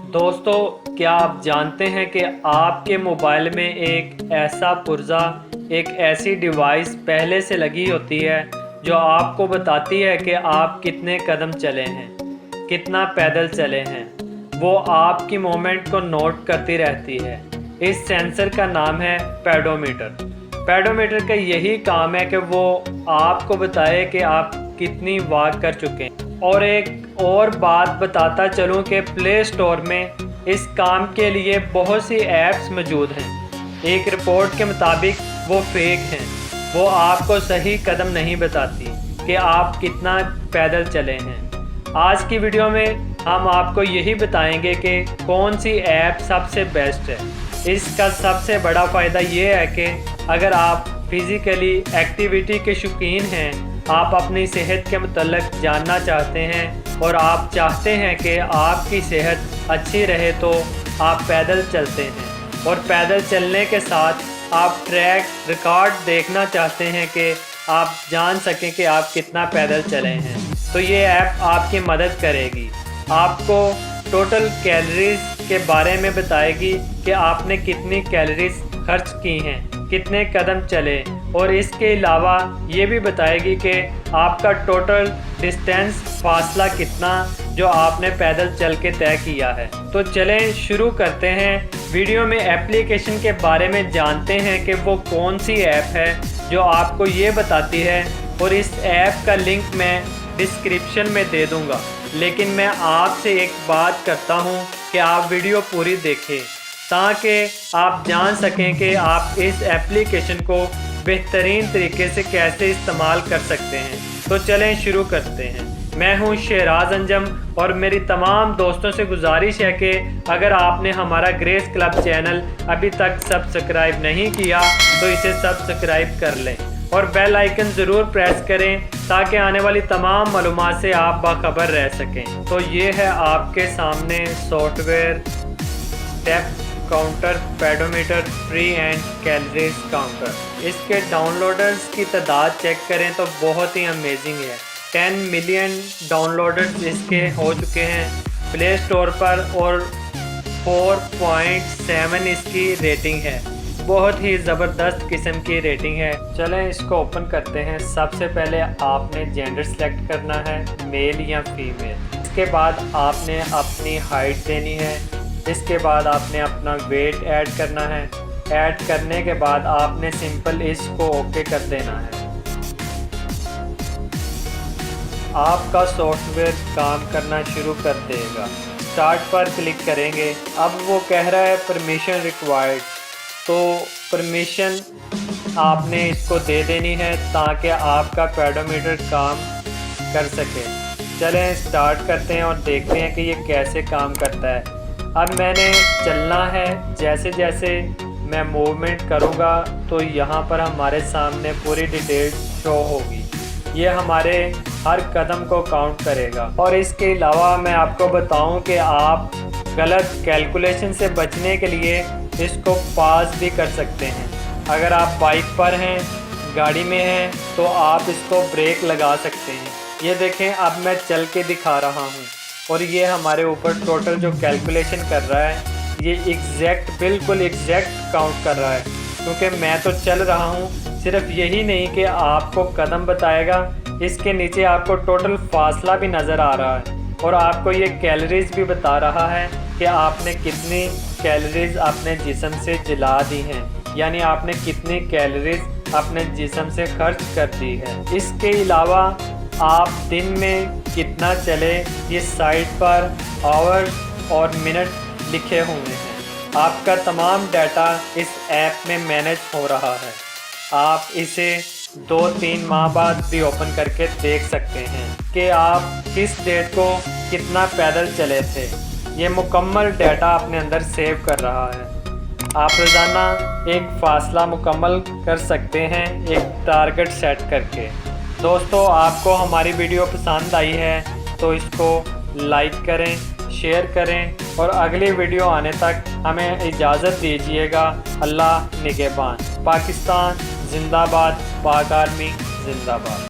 दोस्तों, क्या आप जानते हैं कि आपके मोबाइल में एक ऐसा पुर्जा, एक ऐसी डिवाइस पहले से लगी होती है जो आपको बताती है कि आप कितने कदम चले हैं, कितना पैदल चले हैं। वो आपकी मूवमेंट को नोट करती रहती है। इस सेंसर का नाम है पेडोमीटर। पेडोमीटर का यही काम है कि वो आपको बताए कि आप कितनी वॉक कर चुके हैं। और एक और बात बताता चलूँ कि प्ले स्टोर में इस काम के लिए बहुत सी ऐप्स मौजूद हैं। एक रिपोर्ट के मुताबिक वो फेक हैं। वो आपको सही कदम नहीं बताती कि आप कितना पैदल चले हैं। आज की वीडियो में हम आपको यही बताएंगे कि कौन सी ऐप सबसे बेस्ट है। इसका सबसे बड़ा फ़ायदा ये है कि अगर आप फिज़िकली एक्टिविटी के शौकीन हैं, आप अपनी सेहत के मुतल्लिक जानना चाहते हैं और आप चाहते हैं कि आपकी सेहत अच्छी रहे, तो आप पैदल चलते हैं और पैदल चलने के साथ आप ट्रैक रिकॉर्ड देखना चाहते हैं कि आप जान सकें कि आप कितना पैदल चले हैं, तो ये ऐप आपकी मदद करेगी। आपको टोटल कैलोरीज के बारे में बताएगी कि आपने कितनी कैलोरीज खर्च की हैं, कितने कदम चले, और इसके अलावा ये भी बताएगी कि आपका टोटल डिस्टेंस फासला कितना जो आपने पैदल चल के तय किया है। तो चलें शुरू करते हैं। वीडियो में एप्लीकेशन के बारे में जानते हैं कि वो कौन सी ऐप है जो आपको ये बताती है, और इस ऐप का लिंक मैं डिस्क्रिप्शन में दे दूँगा। लेकिन मैं आपसे एक बात करता हूँ कि आप वीडियो पूरी देखें ताकि आप जान सकें कि आप इस एप्लीकेशन को बेहतरीन तरीके से कैसे इस्तेमाल कर सकते हैं। तो चलें शुरू करते हैं। मैं हूं शहराज अंजम और मेरी तमाम दोस्तों से गुजारिश है कि अगर आपने हमारा ग्रेस क्लब चैनल अभी तक सब्सक्राइब नहीं किया तो इसे सब्सक्राइब कर लें और बेल आइकन ज़रूर प्रेस करें ताकि आने वाली तमाम मालूमात से आप बाखबर रह सकें। तो ये है आपके सामने software step counter pedometer free and calories counter. इसके डाउनलोडर्स की तादाद चेक करें तो बहुत ही अमेजिंग है। 10 मिलियन डाउनलोडर्स इसके हो चुके हैं प्ले स्टोर पर और 4.7 इसकी रेटिंग है। बहुत ही ज़बरदस्त किस्म की रेटिंग है। चलें इसको ओपन करते हैं। सबसे पहले आपने जेंडर सेलेक्ट करना है, मेल या फीमेल। इसके बाद आपने अपनी हाइट देनी है। इसके बाद आपने अपना वेट ऐड करना है। ऐड करने के बाद आपने सिंपल इसको ओके कर देना है। आपका सॉफ्टवेयर काम करना शुरू कर देगा। स्टार्ट पर क्लिक करेंगे। अब वो कह रहा है परमिशन रिक्वायर्ड, तो परमिशन आपने इसको दे देनी है ताकि आपका पेडोमीटर काम कर सके। चलें स्टार्ट करते हैं और देखते हैं कि ये कैसे काम करता है। अब मैंने चलना है। जैसे जैसे मैं मूवमेंट करूँगा तो यहाँ पर हमारे सामने पूरी डिटेल शो होगी। ये हमारे हर कदम को काउंट करेगा। और इसके अलावा मैं आपको बताऊं कि आप गलत कैलकुलेशन से बचने के लिए इसको पास भी कर सकते हैं। अगर आप बाइक पर हैं, गाड़ी में हैं, तो आप इसको ब्रेक लगा सकते हैं। ये देखें, अब मैं चल के दिखा रहा हूँ और ये हमारे ऊपर टोटल जो कैलकुलेशन कर रहा है, ये एग्जैक्ट बिल्कुल एग्जैक्ट काउंट कर रहा है, क्योंकि मैं तो चल रहा हूँ। सिर्फ यही नहीं कि आपको कदम बताएगा, इसके नीचे आपको टोटल फासला भी नज़र आ रहा है और आपको ये कैलोरीज भी बता रहा है कि आपने कितनी कैलोरीज अपने जिस्म से जला दी हैं, यानी आपने कितनी कैलोरीज अपने जिस्म से खर्च कर दी है। इसके अलावा आप दिन में कितना चले, ये साइड पर आवर्स और मिनट लिखे हुए हैं। आपका तमाम डाटा इस ऐप में मैनेज हो रहा है। आप इसे 2-3 माह बाद भी ओपन करके देख सकते हैं कि आप किस डेट को कितना पैदल चले थे। ये मुकम्मल डाटा अपने अंदर सेव कर रहा है। आप रोज़ाना एक फासला मुकम्मल कर सकते हैं एक टारगेट सेट करके। दोस्तों, आपको हमारी वीडियो पसंद आई है तो इसको लाइक करें, शेयर करें और अगली वीडियो आने तक हमें इजाज़त दीजिएगा। अल्लाह निगहबान। पाकिस्तान जिंदाबाद, पाक आर्मी जिंदाबाद।